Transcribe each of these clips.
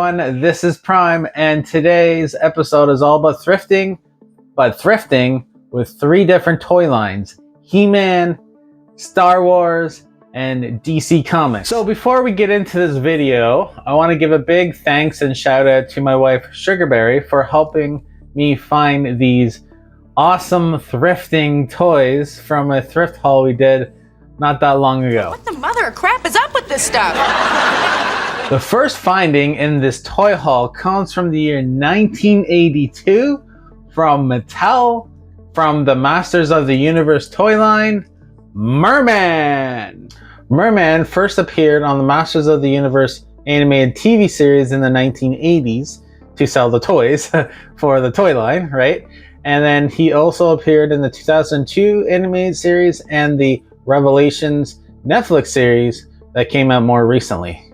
everyone, this is Prime, and today's episode is all about thrifting, but thrifting with 3 different toy lines: He-Man, Star Wars, and DC Comics. So before we get into this video, I want to give a big thanks and shout out to my wife Sugarberry for helping me find these awesome thrifting toys from a thrift haul we did not that long ago. What the mother of crap is up with this stuff? The first finding in this toy haul comes from the year 1982 from Mattel, from the Masters of the Universe toy line, Mer-Man. Mer-Man first appeared on the Masters of the Universe animated TV series in the 1980s to sell the toys for the toy line, right? And then he also appeared in the 2002 animated series and the Revelations Netflix series that came out more recently.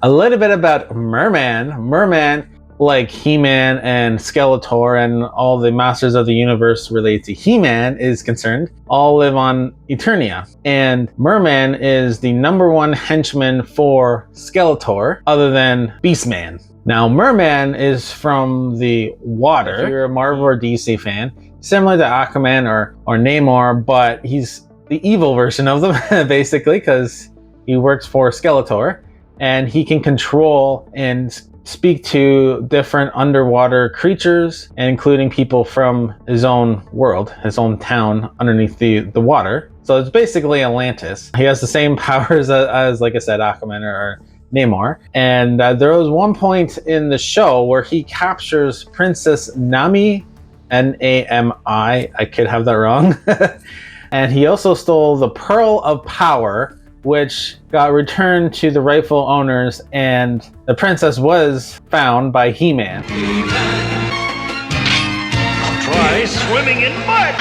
A little bit about Mer-Man. Mer-Man, like He-Man and Skeletor and all the Masters of the Universe related to He-Man is concerned, all live on Eternia. And Mer-Man is the #1 henchman for Skeletor, other than Beastman. Now, Mer-Man is from the water. If you're a Marvel or DC fan, similar to Aquaman or Namor, but he's the evil version of them, basically, because he works for Skeletor. And he can control and speak to different underwater creatures, including people from his own world, his own town underneath the water. So it's basically Atlantis. He has the same powers as like I said, Aquaman or Namor. And there was one point in the show where he captures Princess Nami, N-A-M-I, I could have that wrong. And he also stole the Pearl of Power, which got returned to the rightful owners, and the princess was found by He-Man. Try swimming in mud.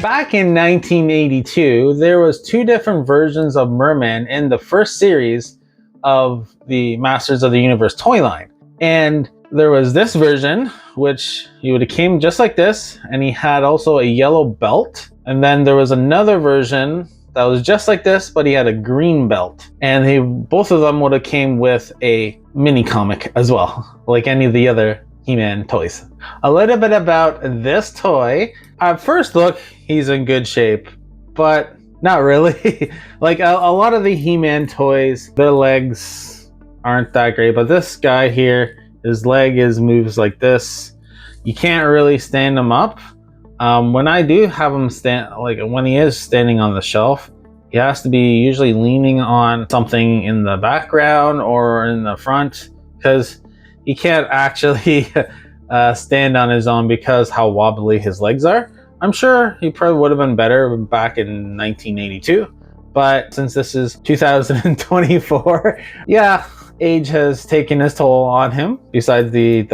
Back in 1982, there was 2 different versions of Mer-Man in the first series of the Masters of the Universe toy line. And there was this version, which he would have came just like this, and he had also a yellow belt. And then there was another version that was just like this, but he had a green belt. And both of them would have came with a mini comic as well, like any of the other He-Man toys. A little bit about this toy. At first look, he's in good shape, but not really. Like a lot of the He-Man toys, their legs aren't that great, but this guy here, his leg moves like this. You can't really stand him up. When I do have him stand, like when he is standing on the shelf, he has to be usually leaning on something in the background or in the front, because he can't actually stand on his own because how wobbly his legs are. I'm sure he probably would have been better back in 1982, but since this is 2024, yeah, age has taken its toll on him, besides the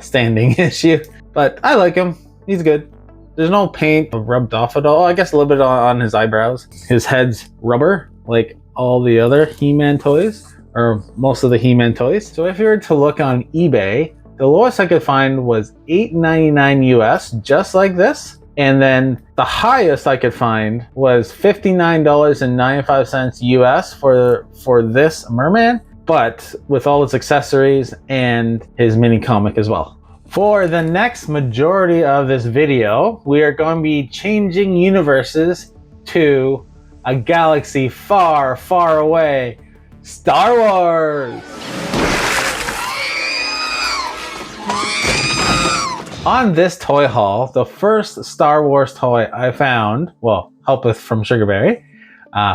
standing issue. But I like him. He's good. There's no paint rubbed off at all. I guess a little bit on his eyebrows. His head's rubber, like all the other He-Man toys, or most of the He-Man toys. So if you were to look on eBay, the lowest I could find was $8.99 US, just like this. And then the highest I could find was $59.95 US for this Mer-Man, but with all its accessories and his mini comic as well. For the next majority of this video, we are going to be changing universes to a galaxy far, far away, Star Wars. On this toy haul, the first Star Wars toy I found, well, help with from Sugarberry,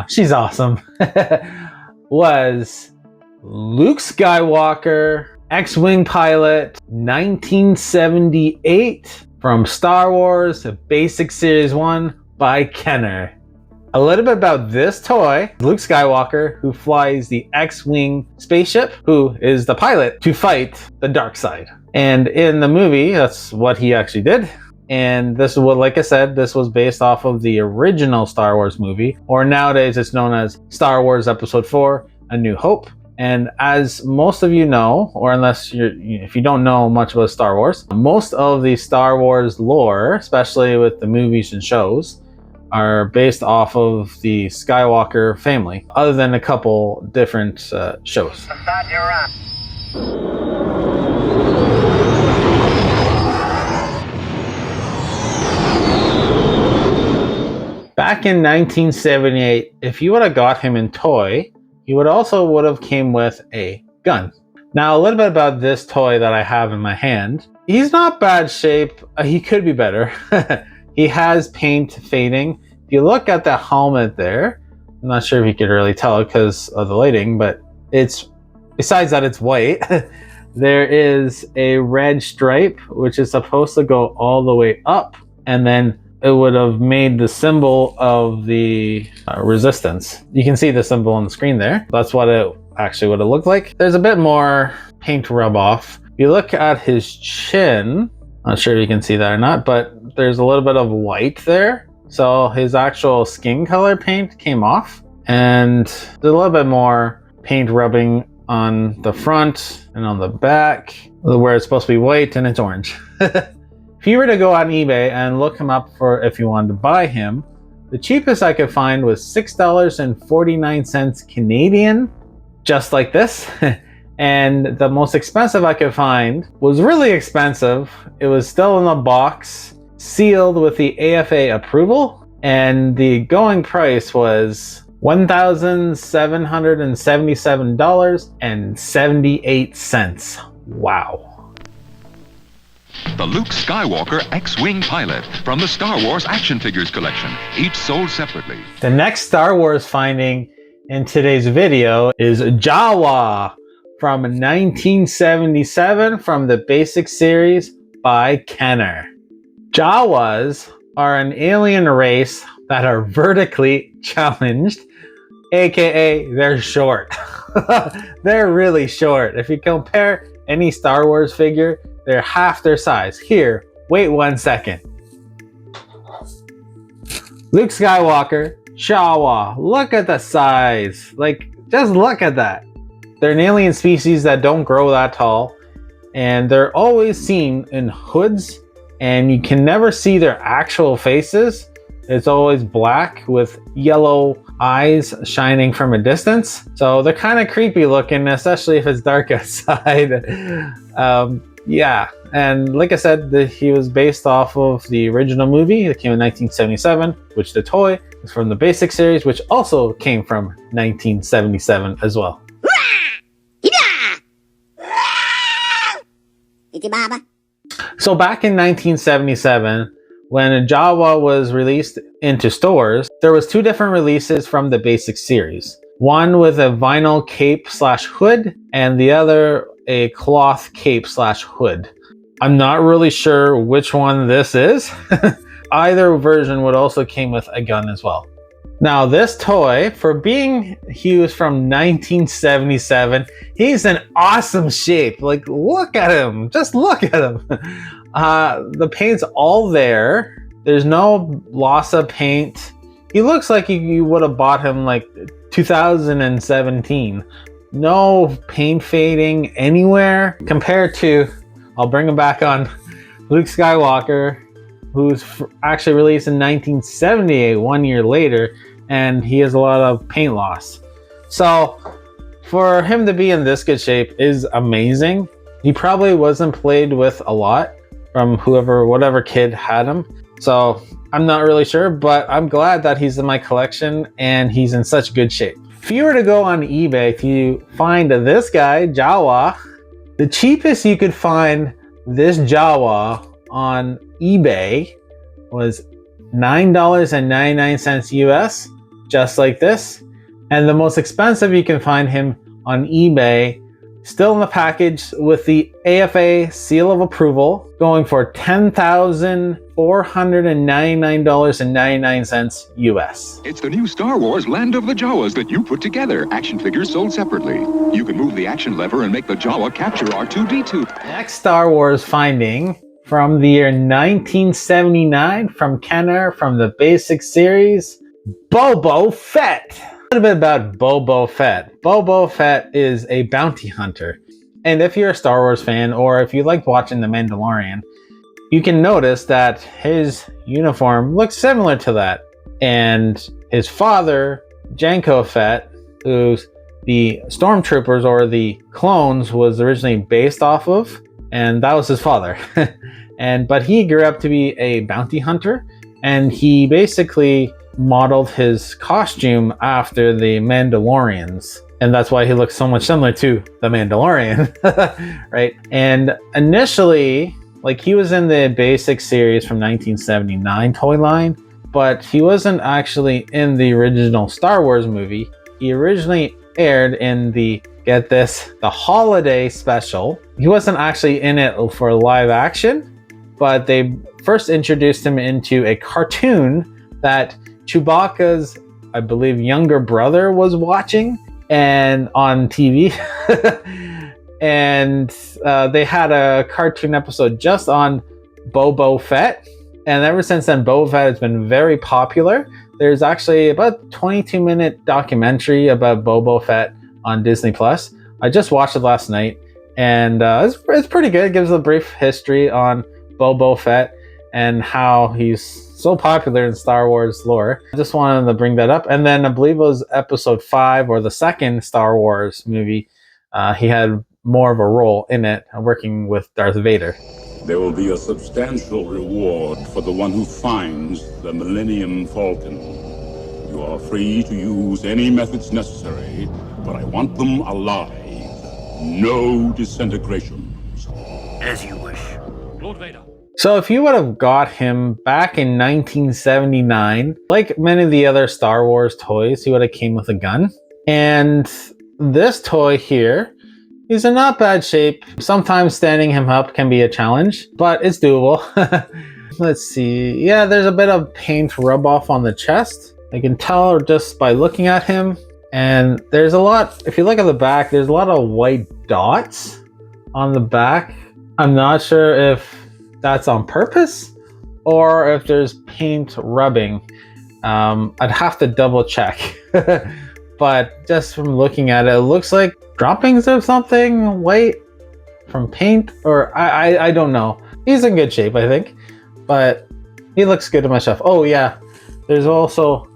she's awesome, was Luke Skywalker, X-Wing pilot, 1978, from Star Wars Basic Series 1 by Kenner. A little bit about this toy: Luke Skywalker, who flies the X-Wing spaceship, who is the pilot to fight the dark side. And in the movie, that's what he actually did. And this is what, like I said, this was based off of the original Star Wars movie, or nowadays it's known as Star Wars Episode 4, A New Hope. And as most of you know, or if you don't know much about Star Wars, most of the Star Wars lore, especially with the movies and shows, are based off of the Skywalker family, other than a couple different shows. Back in 1978, if you would have got him in toy, he would have came with a gun. Now, a little bit about this toy that I have in my hand. He's not bad shape. He could be better. He has paint fading. If you look at the helmet there, I'm not sure if you could really tell because of the lighting, but it's, besides that it's white, there is a red stripe, which is supposed to go all the way up, and then it would have made the symbol of the resistance. You can see the symbol on the screen there. That's what it actually would have looked like. There's a bit more paint rub off. If you look at his chin, not sure if you can see that or not, but there's a little bit of white there. So his actual skin color paint came off, and there's a little bit more paint rubbing on the front and on the back where it's supposed to be white and it's orange. If you were to go on eBay and look him up for if you wanted to buy him, the cheapest I could find was $6.49 Canadian, just like this. And the most expensive I could find was really expensive. It was still in a box, sealed with the AFA approval, and the going price was $1,777.78. Wow. The Luke Skywalker X-Wing pilot from the Star Wars action figures collection, each sold separately. The next Star Wars finding in today's video is Jawa from 1977 from the basic series by Kenner. Jawas are an alien race that are vertically challenged, aka they're short. They're really short. If you compare any Star Wars figure, they're half their size. Here, wait 1 second. Luke Skywalker, Jawa, look at the size. Like, just look at that. They're an alien species that don't grow that tall, and they're always seen in hoods, and you can never see their actual faces. It's always black with yellow eyes shining from a distance. So they're kind of creepy looking, especially if it's dark outside. Yeah, and like I said, he was based off of the original movie that came in 1977, which the toy is from the basic series, which also came from 1977 as well. So back in 1977, when Jawa was released into stores, there was 2 different releases from the basic series. One with a vinyl cape / hood, and the other a cloth cape / hood. I'm not really sure which one this is. Either version would also came with a gun as well. Now this toy, for being he was from 1977, he's in awesome shape. Like, look at him, just look at him. The paint's all there. There's no loss of paint. He looks like you would have bought him like 2017. No paint fading anywhere compared to, I'll bring him back on, Luke Skywalker, who's actually released in 1978, 1 year later, and he has a lot of paint loss. So for him to be in this good shape is amazing. He probably wasn't played with a lot from whatever kid had him. So I'm not really sure, but I'm glad that he's in my collection and he's in such good shape. If you were to go on eBay to find this guy, Jawa, the cheapest you could find this Jawa on eBay was $9.99 US, just like this. And the most expensive you can find him on eBay, still in the package with the AFA seal of approval, going for $10,499.99 US. It's the new Star Wars Land of the Jawas that you put together. Action figures sold separately. You can move the action lever and make the Jawa capture R2-D2. Next Star Wars finding from the year 1979 from Kenner from the basic series, Boba Fett. A little bit about Boba Fett. Boba Fett is a bounty hunter. And if you're a Star Wars fan, or if you like watching The Mandalorian, you can notice that his uniform looks similar to that. And his father, Jango Fett, who's the Stormtroopers or the clones was originally based off of, and that was his father. But he grew up to be a bounty hunter, and he basically modeled his costume after the Mandalorians. And that's why he looks so much similar to the Mandalorian, right? And initially, like, he was in the basic series from 1979 toy line, but he wasn't actually in the original Star Wars movie. He originally aired in the, get this, the holiday special. He wasn't actually in it for live action, but they first introduced him into a cartoon that Chewbacca's, I believe, younger brother was watching and on TV. And they had a cartoon episode just on Boba Fett. And ever since then, Boba Fett has been very popular. There's actually about a 22-minute documentary about Boba Fett on Disney Plus. I just watched it last night, and it's pretty good. It gives a brief history on Boba Fett and how he's so popular in Star Wars lore. I just wanted to bring that up. And then I believe it was episode 5 or the second Star Wars movie. He had more of a role in it, working with Darth Vader. There will be a substantial reward for the one who finds the Millennium Falcon. You are free to use any methods necessary, but I want them alive. No disintegrations. As you wish. Lord Vader. So if you would have got him back in 1979, like many of the other Star Wars toys, he would have came with a gun. And this toy here, he's in not bad shape. Sometimes standing him up can be a challenge, but it's doable. Let's see. Yeah, there's a bit of paint rub off on the chest. I can tell just by looking at him. And there's a lot, if you look at the back, there's a lot of white dots on the back. I'm not sure if that's on purpose or if there's paint rubbing. I'd have to double check. But just from looking at it, it looks like droppings of something white from paint, or I don't know. He's in good shape, I think, but he looks good to my shelf. Oh yeah, there's also,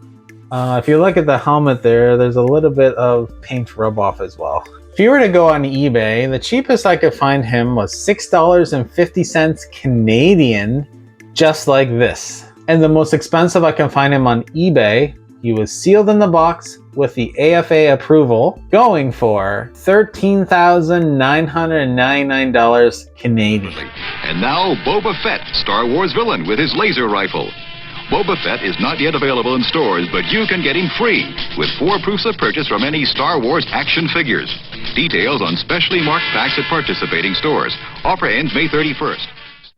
if you look at the helmet there's a little bit of paint rub off as well. If you were to go on eBay, the cheapest I could find him was $6.50 Canadian, just like this. And the most expensive I can find him on eBay, he was sealed in the box with the AFA approval, going for $13,999 Canadian. And now Boba Fett, Star Wars villain with his laser rifle. Boba Fett is not yet available in stores, but you can get him free with 4 proofs of purchase from any Star Wars action figures. Details on specially marked packs at participating stores. Offer ends May 31st.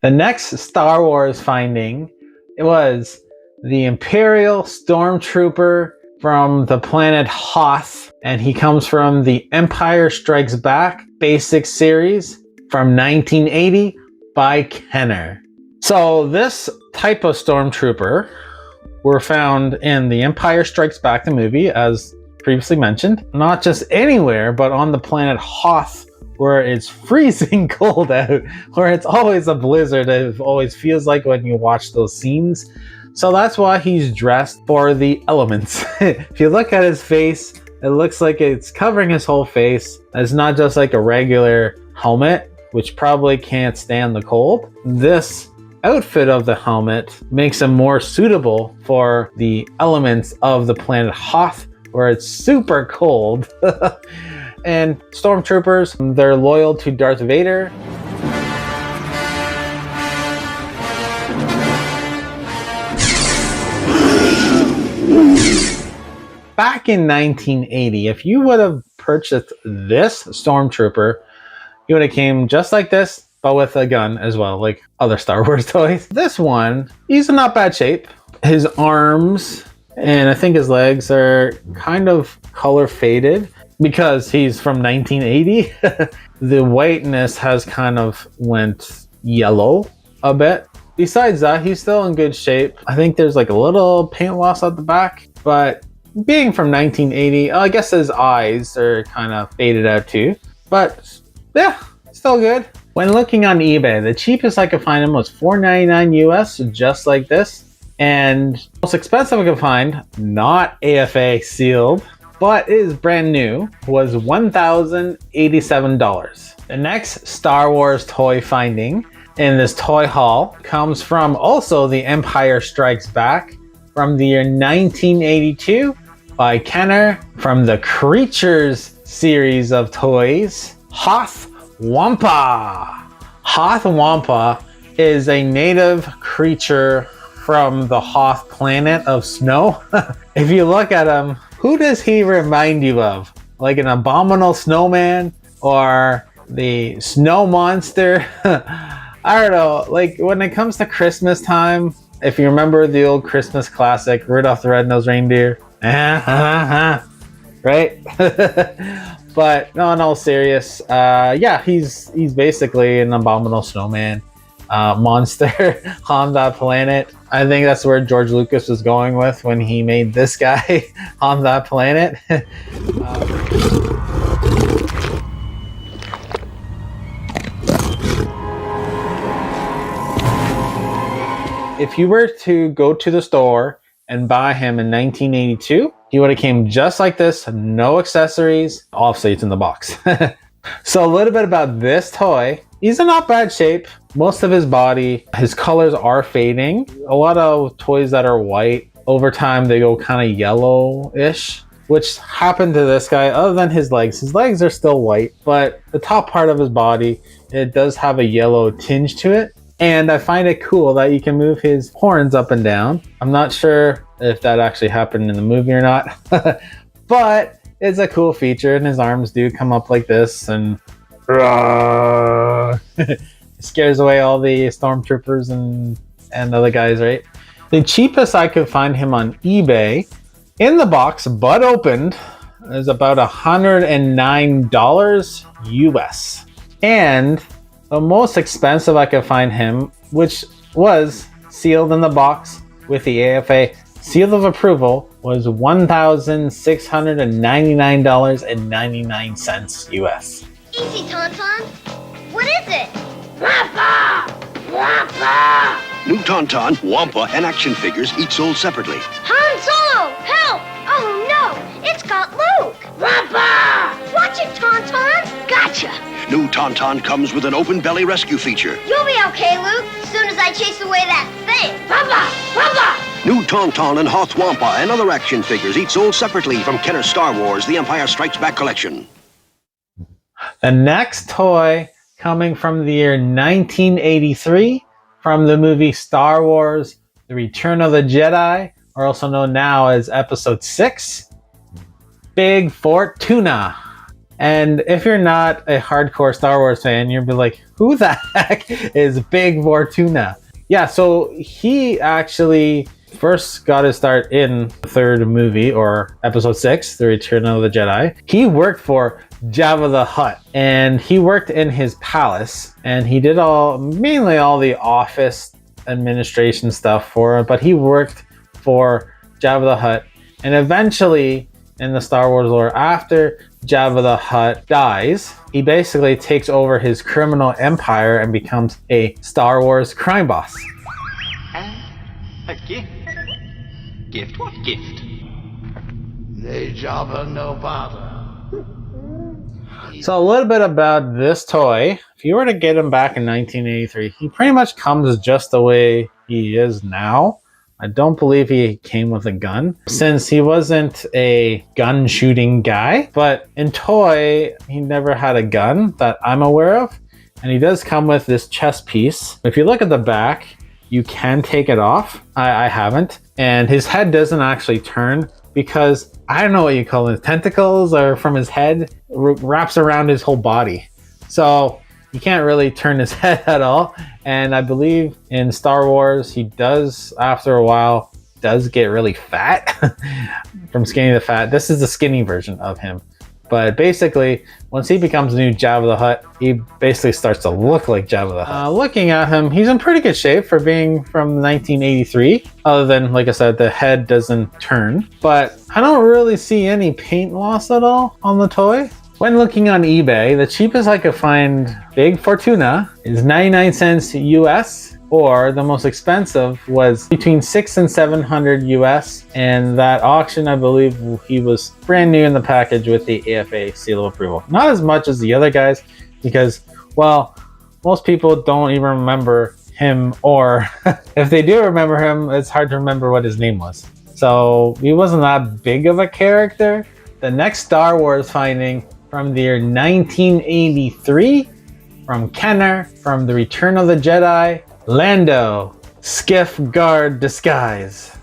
The next Star Wars finding, it was the Imperial Stormtrooper from the planet Hoth, and he comes from the Empire Strikes Back basic series from 1980 by Kenner. So this type of Stormtrooper were found in the Empire Strikes Back, the movie, as previously mentioned, not just anywhere, but on the planet Hoth, where it's freezing cold out, where it's always a blizzard. It always feels like when you watch those scenes. So that's why he's dressed for the elements. If you look at his face, it looks like it's covering his whole face. It's not just like a regular helmet, which probably can't stand the cold. This outfit of the helmet makes him more suitable for the elements of the planet Hoth, where it's super cold. And Stormtroopers, they're loyal to Darth Vader. Back in 1980, if you would have purchased this Stormtrooper, you would have came just like this, but with a gun as well, like other Star Wars toys. This one, he's in not bad shape. His arms and I think his legs are kind of color faded because he's from 1980. The whiteness has kind of went yellow a bit. Besides that, he's still in good shape. I think there's like a little paint loss at the back, but being from 1980, I guess his eyes are kind of faded out too. But yeah, still good. When looking on eBay, the cheapest I could find him was $4.99 US, just like this. And most expensive I could find, not AFA sealed, but is brand new, was $1,087. The next Star Wars toy finding in this toy haul comes from also The Empire Strikes Back from the year 1982 by Kenner from the Creatures series of toys, Hoth Wampa. Hoth Wampa is a native creature from the Hoth planet of snow. If you look at him, who does he remind you of? Like an abominable snowman or the snow monster? I don't know, like when it comes to Christmas time, if you remember the old Christmas classic, Rudolph the Red-Nosed Reindeer, right? But no, in all serious, yeah, he's basically an abominable snowman monster on that planet. I think that's where George Lucas was going with when he made this guy on that planet. If you were to go to the store and buy him in 1982, he would have came just like this, no accessories. Obviously, it's in the box. So a little bit about this toy. He's in not bad shape. Most of his body, his colors are fading. A lot of toys that are white, over time they go kind of yellow-ish, which happened to this guy other than his legs. His legs are still white, but the top part of his body, it does have a yellow tinge to it. And I find it cool that you can move his horns up and down. I'm not sure if that actually happened in the movie or not, but it's a cool feature, and his arms do come up like this, and it scares away all the stormtroopers and other guys, right? The cheapest I could find him on eBay, in the box but opened, is about $109 US. And the most expensive I could find him, which was sealed in the box with the AFA seal of approval, was $1,699.99 US. Easy, Tauntaun. What is it? Wampa! Wampa! New Tauntaun, Wampa, and action figures, each sold separately. Han Solo! Help! Oh no! It's got Luke! Wampa! Watch it, Tauntaun! Gotcha! New Tauntaun comes with an open belly rescue feature. You'll be okay, Luke, as soon as I chase away that thing. Wampa! Wampa! New Tauntaun and Hoth Wampa and other action figures, each sold separately from Kenner's Star Wars, The Empire Strikes Back collection. The next toy coming from the year 1983 from the movie Star Wars, The Return of the Jedi, or also known now as Episode 6, Bib Fortuna. And if you're not a hardcore Star Wars fan, you'll be like, who the heck is Bib Fortuna? Yeah, so he actually first got his start in the third movie, or Episode 6, The Return of the Jedi. He worked for Jabba the Hutt, and he worked in his palace, and he did mainly all the office administration stuff for it, but he worked for Jabba the Hutt. And eventually, in the Star Wars lore, after Jabba the Hutt dies, he basically takes over his criminal empire and becomes a Star Wars crime boss. A gift? Gift? What gift? They Jabba no bother. So a little bit about this toy. If you were to get him back in 1983, he pretty much comes just the way he is now. I don't believe he came with a gun, since he wasn't a gun shooting guy. But in toy, he never had a gun that I'm aware of. And he does come with this chest piece. If you look at the back, you can take it off. I haven't. And his head doesn't actually turn because, I don't know what you call it, tentacles or from his head wraps around his whole body. So you can't really turn his head at all. And I believe in Star Wars, he does, after a while, does get really fat. From skinny to fat. This is the skinny version of him. But basically, once he becomes new Jabba the Hutt, he basically starts to look like Jabba the Hutt. Looking at him, he's in pretty good shape for being from 1983. Other than, like I said, the head doesn't turn. But I don't really see any paint loss at all on the toy. When looking on eBay, the cheapest I could find Bib Fortuna is 99 cents US. or the most expensive was between $600 and $700 US. And that auction, I believe he was brand new in the package with the AFA seal of approval. Not as much as the other guys because, well, most people don't even remember him, or if they do remember him, it's hard to remember what his name was. So he wasn't that big of a character. The next Star Wars finding from the year 1983 from Kenner, from The Return of the Jedi, Lando, Skiff Guard disguise.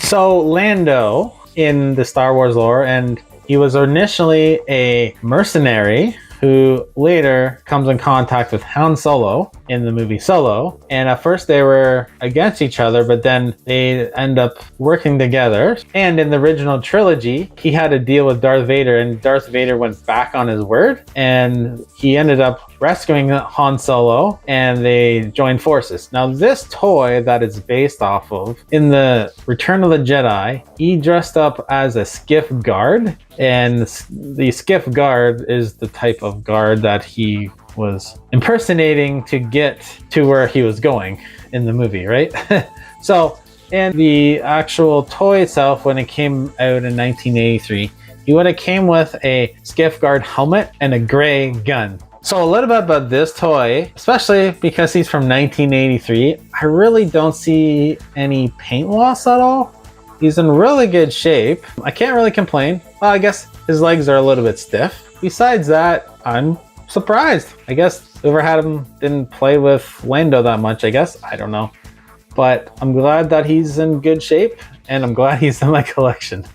So Lando in the Star Wars lore, and he was initially a mercenary who later comes in contact with Han Solo in the movie Solo. And at first they were against each other, but then they end up working together. And in the original trilogy, he had a deal with Darth Vader, and Darth Vader went back on his word, and he ended up rescuing Han Solo, and they joined forces. Now this toy that it's based off of, in the Return of the Jedi, he dressed up as a Skiff guard, and the Skiff guard is the type of guard that he was impersonating to get to where he was going in the movie, right? So, and the actual toy itself, when it came out in 1983, he would have came with a Skiff guard helmet and a gray gun. So a little bit about this toy, especially because he's from 1983, I really don't see any paint loss at all. He's in really good shape. I can't really complain. Well, I guess his legs are a little bit stiff. Besides that, I'm surprised. I guess whoever had him didn't play with Lando that much, I guess. I don't know. But I'm glad that he's in good shape, and I'm glad he's in my collection.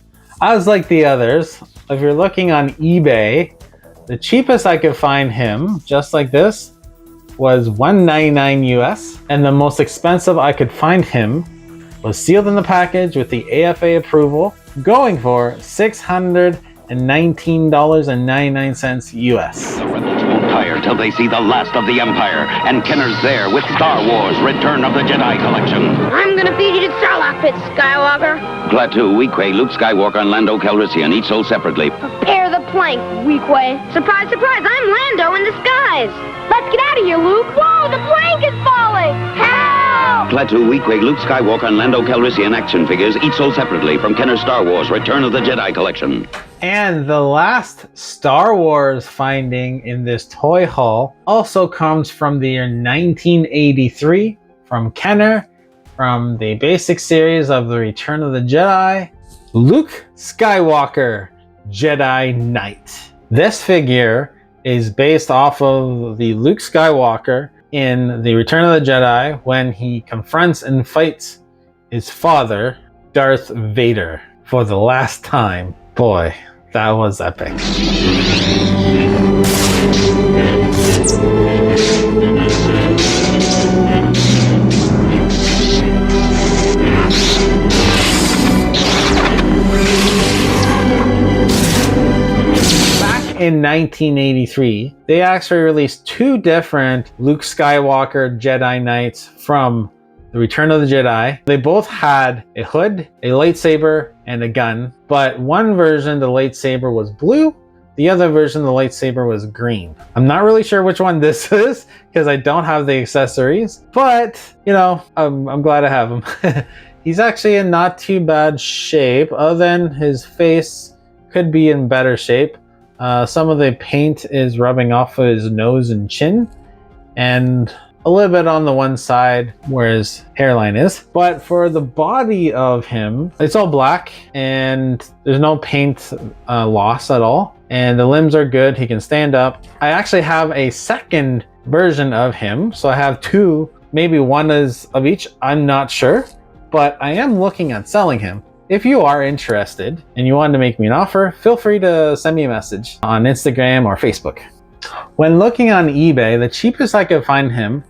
As like the others, if you're looking on eBay, the cheapest I could find him, just like this, was $199 US. And the most expensive I could find him was sealed in the package with the AFA approval, going for $619.99 US. The rebels won't tire till they see the last of the Empire, and Kenner's there with Star Wars Return of the Jedi collection. I'm gonna feed you to Sarlacc pits, Skywalker. Klaatu, Weequay, Luke Skywalker, and Lando Calrissian, each sold separately. Prepare the plank, Weequay. Surprise, surprise, I'm Lando in disguise. Let's get out of here, Luke. Whoa, the plank is falling. Help! Klaatu, Weequay, Luke Skywalker, and Lando Calrissian action figures, each sold separately from Kenner's Star Wars Return of the Jedi collection. And the last Star Wars finding in this toy haul also comes from the year 1983 from Kenner, from the basic series of The Return of the Jedi, Luke Skywalker, Jedi Knight. This figure is based off of the Luke Skywalker in The Return of the Jedi when he confronts and fights his father, Darth Vader, for the last time. Boy, that was epic. In 1983, they actually released two different Luke Skywalker Jedi Knights from The Return of the Jedi. They both had a hood, a lightsaber, and a gun, but one version, the lightsaber was blue, the other version, the lightsaber was green. I'm not really sure which one this is because I don't have the accessories, but you know, I'm glad I have him. He's actually in not too bad shape, other than his face could be in better shape. Some of the paint is rubbing off of his nose and chin, and a little bit on the one side where his hairline is. But for the body of him, it's all black and there's no paint loss at all. And the limbs are good. He can stand up. I actually have a second version of him. So I have two, maybe one is of each. I'm not sure, but I am looking at selling him. If you are interested and you want to make me an offer, feel free to send me a message on Instagram or Facebook. When looking on eBay, the cheapest I could find him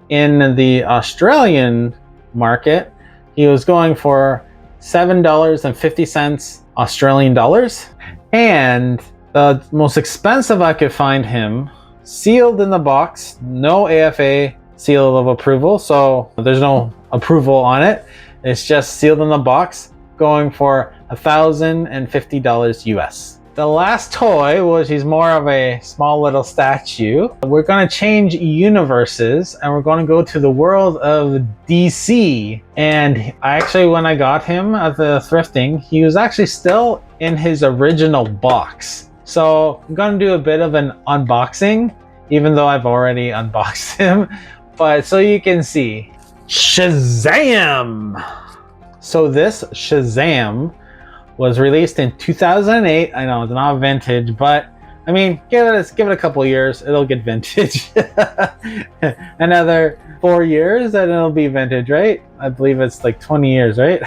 in the Australian market, he was going for $7.50 Australian dollars. And the most expensive I could find him, sealed in the box, no AFA seal of approval, so there's no approval on it. It's just sealed in the box, going for $1,050 US. the last toy, which is more of a small little statue. We're going to change universes and we're going to go to the world of DC. And actually, when I got him at the thrifting, he was actually still in his original box. So I'm going to do a bit of an unboxing, even though I've already unboxed him. But so you can see, Shazam! So this Shazam was released in 2008. I know it's not vintage, but I mean, give it a couple years, it'll get vintage. Another 4 years and it'll be vintage, right? I believe it's like 20 years, right?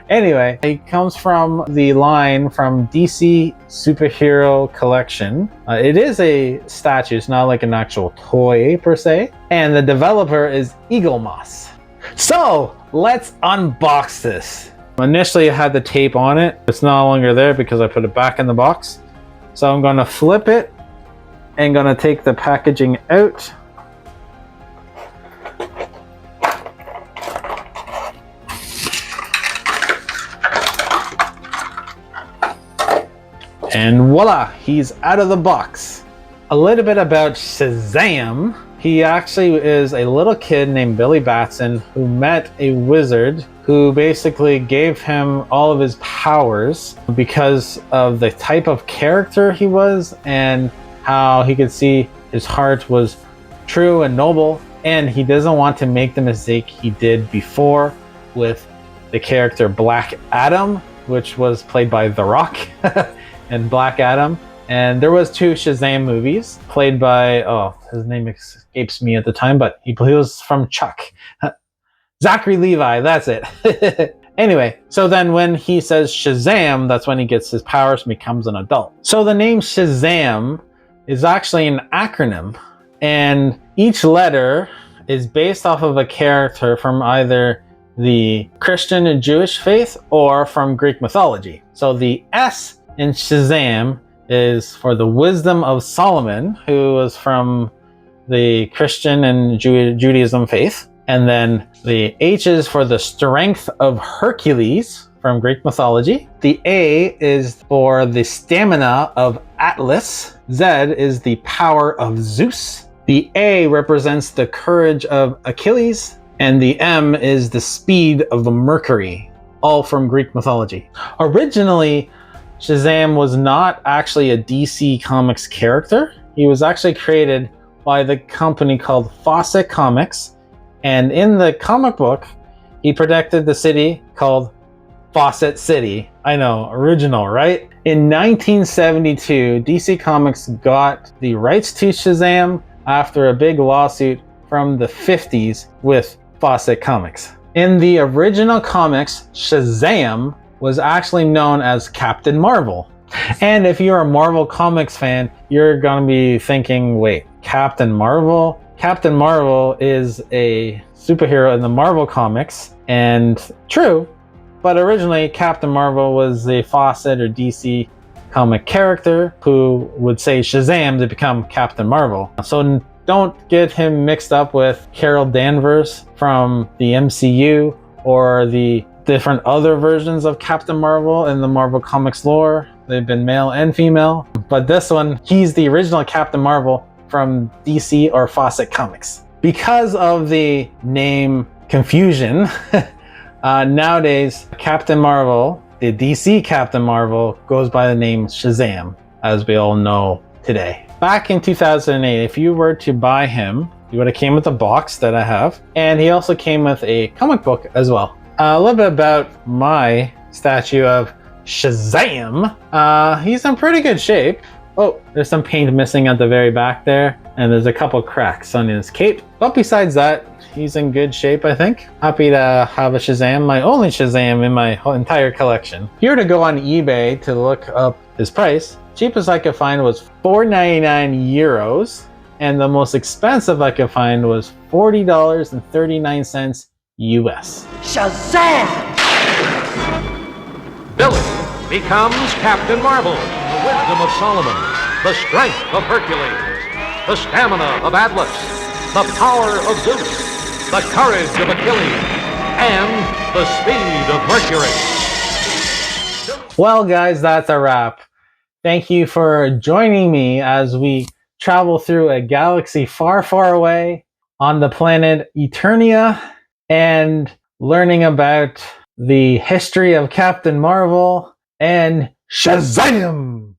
Anyway, it comes from the line from DC Superhero Collection. It is a statue, it's not like an actual toy per se. And the developer is Eaglemoss. So let's unbox this. Initially it had the tape on it. It's no longer there because I put it back in the box. So I'm gonna flip it and gonna take the packaging out. And voila, he's out of the box. A little bit about Shazam. He actually is a little kid named Billy Batson who met a wizard who basically gave him all of his powers because of the type of character he was and how he could see his heart was true and noble, and he doesn't want to make the mistake he did before with the character Black Adam, which was played by The Rock and Black Adam. And there was 2 Shazam movies played by, oh, his name escapes me at the time, but he was from Chuck. Zachary Levi, that's it. Anyway, so then when he says Shazam, that's when he gets his powers and becomes an adult. So the name Shazam is actually an acronym, and each letter is based off of a character from either the Christian and Jewish faith or from Greek mythology. So the S in Shazam is for the wisdom of Solomon, who was from the Christian and Judaism faith. And then the H is for the strength of Hercules from Greek mythology. The A is for the stamina of Atlas. Z is the power of Zeus. The A represents the courage of Achilles. And the M is the speed of the Mercury, all from Greek mythology. Originally, Shazam was not actually a DC Comics character. He was actually created by the company called Fawcett Comics. And in the comic book, he protected the city called Fawcett City. I know, original, right? In 1972, DC Comics got the rights to Shazam after a big lawsuit from the 50s with Fawcett Comics. In the original comics, Shazam was actually known as Captain Marvel. And if you're a Marvel Comics fan, you're gonna be thinking, wait, Captain Marvel? Captain Marvel is a superhero in the Marvel Comics, and true, but originally Captain Marvel was a Fawcett or DC comic character who would say Shazam to become Captain Marvel. So don't get him mixed up with Carol Danvers from the MCU or the different other versions of Captain Marvel in the Marvel Comics lore. They've been male and female, but this one, he's the original Captain Marvel from DC or Fawcett Comics. Because of the name confusion, nowadays Captain Marvel, the DC Captain Marvel, goes by the name Shazam, as we all know today. Back in 2008, if you were to buy him, he would have came with a box that I have, and he also came with a comic book as well. A little bit about my statue of Shazam. He's in pretty good shape. Oh, there's some paint missing at the very back there, and there's a couple cracks on his cape. But besides that, he's in good shape, I think. Happy to have a Shazam, my only Shazam in my whole entire collection. If you were to go on eBay to look up his price, cheapest I could find was 4.99 euros, and the most expensive I could find was $40.39 US. Shazam! Billy becomes Captain Marvel, the wisdom of Solomon, the strength of Hercules, the stamina of Atlas, the power of Zeus, the courage of Achilles, and the speed of Mercury. Well, guys, that's a wrap. Thank you for joining me as we travel through a galaxy far, far away on the planet Eternia and learning about the history of Captain Marvel and Shazam!